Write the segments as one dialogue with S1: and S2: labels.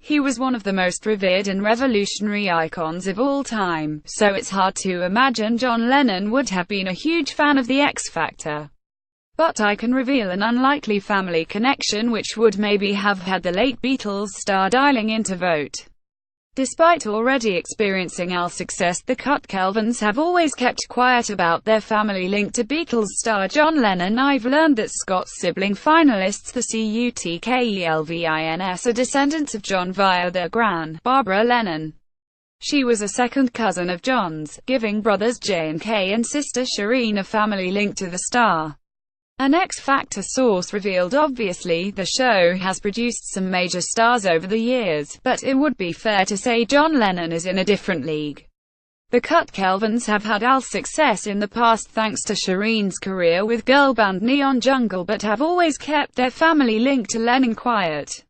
S1: He was one of the most revered and revolutionary icons of all time, so it's hard to imagine John Lennon would have been a huge fan of the X Factor. But I can reveal an unlikely family connection which would maybe have had the late Beatles star dialing in to vote. Despite already experiencing success, the cutkelvins have always kept quiet about their family link to Beatles star John Lennon. I've learned that Scott's sibling finalists, the cutkelvins, are descendants of John via their gran, Barbara Lennon. She was a second cousin of John's, giving brothers J and K and sister Shireen a family link to the star. An X Factor source revealed obviously the show has produced some major stars over the years, but it would be fair to say John Lennon is in a different league. The cutkelvins have had success in the past thanks to Shireen's career with girl band Neon Jungle, but have always kept their family link to Lennon quiet.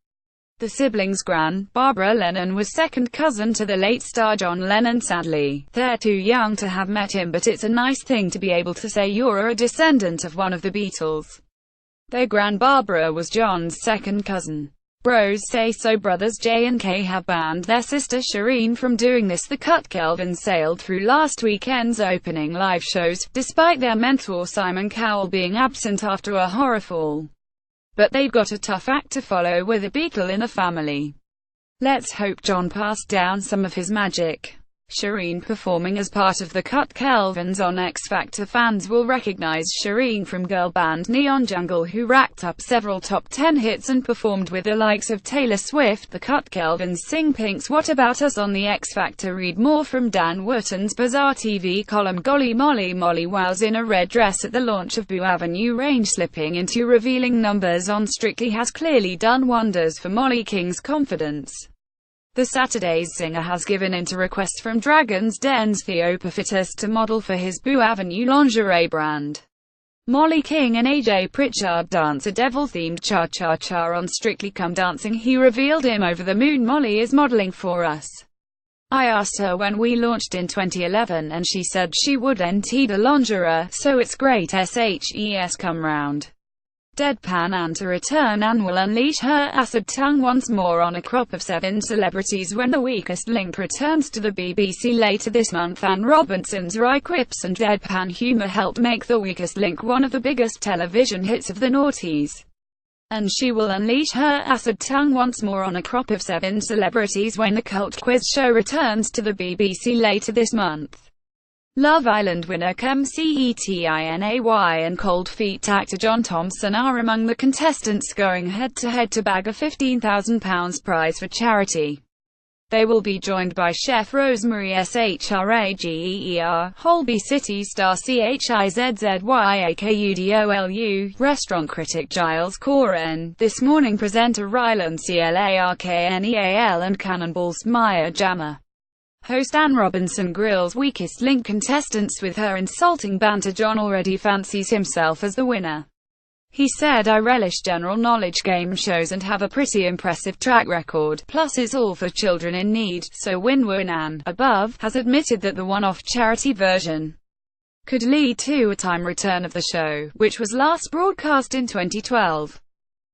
S1: The siblings' gran, Barbara Lennon, was second cousin to the late star John Lennon. Sadly, they're too young to have met him, but it's a nice thing to be able to say you're a descendant of one of the Beatles. Their gran Barbara was John's second cousin. Bros say so. Brothers J and K have banned their sister Shireen from doing this. The cutkelvins sailed through last weekend's opening live shows, despite their mentor Simon Cowell being absent after a horror fall. But they've got a tough act to follow with a Beatle in the family. Let's hope John passed down some of his magic. Shireen performing as part of the cutkelvins on X Factor. Fans will recognize Shireen from girl band Neon Jungle, who racked up several top 10 hits and performed with the likes of Taylor Swift. The cutkelvins sing Pink's What About Us on the X Factor. Read more from Dan Wootton's Bizarre TV column. Golly Molly, Molly wows in a red dress at the launch of Boo Avenue range, slipping into revealing numbers on Strictly has clearly done wonders for Molly King's confidence. The Saturday's singer has given in to requests from Dragon's Den's Theo Pafitis to model for his Boo Avenue lingerie brand. Molly King and AJ Pritchard dance a devil-themed cha-cha-cha on Strictly Come Dancing. He revealed "I'm over the moon, Molly is modeling for us. I asked her when we launched in 2011 and she said she would NT the lingerie, so it's great shes come round. Deadpan and to return and will unleash her acid tongue once more on a crop of 7 celebrities when The Weakest Link returns to the BBC later this month. Anne Robinson's wry quips and deadpan humour helped make The Weakest Link one of the biggest television hits of the noughties. And she will unleash her acid tongue once more on a crop of 7 celebrities when the cult quiz show returns to the BBC later this month. Love Island winner Kem Cetinay and Cold Feet actor John Thompson are among the contestants going head-to-head to bag a £15,000 prize for charity. They will be joined by chef Rosemary Shrageer, Holby City star Chizzyakudiolu, restaurant critic Giles Coren, This Morning presenter Rylan Clarkneal and Cannonballs Maya Jama. Host Anne Robinson grills Weakest Link contestants with her insulting banter. John already fancies himself as the winner. He said, "I relish general knowledge game shows and have a pretty impressive track record, plus it's all for children in need, so win-win." Anne, above, has admitted that the one-off charity version could lead to a time return of the show, which was last broadcast in 2012.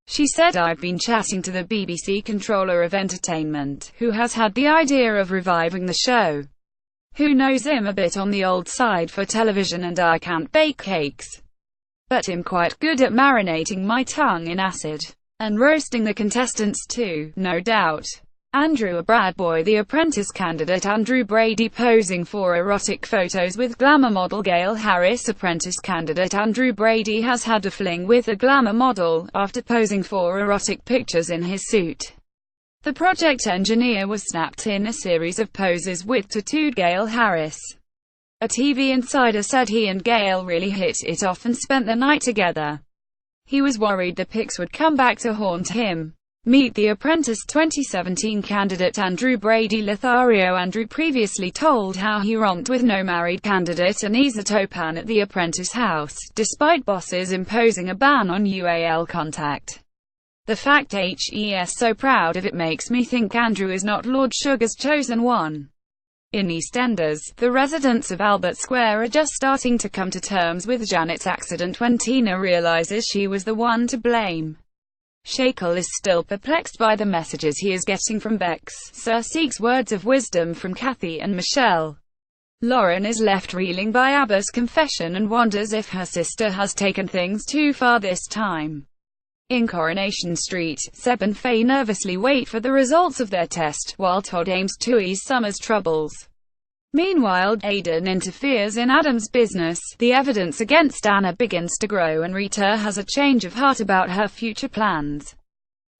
S1: She said, "I've been chatting to the BBC controller of entertainment, who has had the idea of reviving the show, who knows him a bit on the old side for television, and I can't bake cakes, but I'm quite good at marinating my tongue in acid and roasting the contestants too, no doubt." Andrew A. Bradboy, The Apprentice candidate Andrew Brady posing for erotic photos with glamour model Gail Harris. Apprentice candidate Andrew Brady has had a fling with a glamour model, after posing for erotic pictures in his suit. The project engineer was snapped in a series of poses with tattooed Gail Harris. A TV insider said he and Gail really hit it off and spent the night together. He was worried the pics would come back to haunt him. Meet The Apprentice 2017 candidate Andrew Brady. Lothario Andrew previously told how he romped with no-married candidate Anisa Topan at The Apprentice house, despite bosses imposing a ban on UAL contact. "The fact he's so proud of it makes me think Andrew is not Lord Sugar's chosen one." In EastEnders, the residents of Albert Square are just starting to come to terms with Janet's accident when Tina realizes she was the one to blame. Shackle is still perplexed by the messages he is getting from Bex. Sir seeks words of wisdom from Kathy and Michelle. Lauren is left reeling by Abba's confession and wonders if her sister has taken things too far this time. In Coronation Street, Seb and Faye nervously wait for the results of their test, while Todd aims to ease Summer's troubles. Meanwhile, Aidan interferes in Adam's business. The evidence against Anna begins to grow and Rita has a change of heart about her future plans.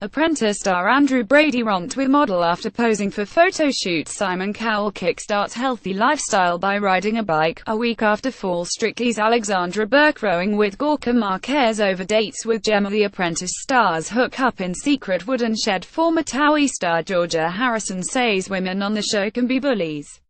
S1: Apprentice star Andrew Brady romped with model after posing for photo shoot. Simon Cowell kickstarts healthy lifestyle by riding a bike. A week after Fall, Strictly's Alexandra Burke rowing with Gorka Marquez over dates with Gemma. The Apprentice stars hook up in secret wooden shed. Former Towie star Georgia Harrison says women on the show can be bullies.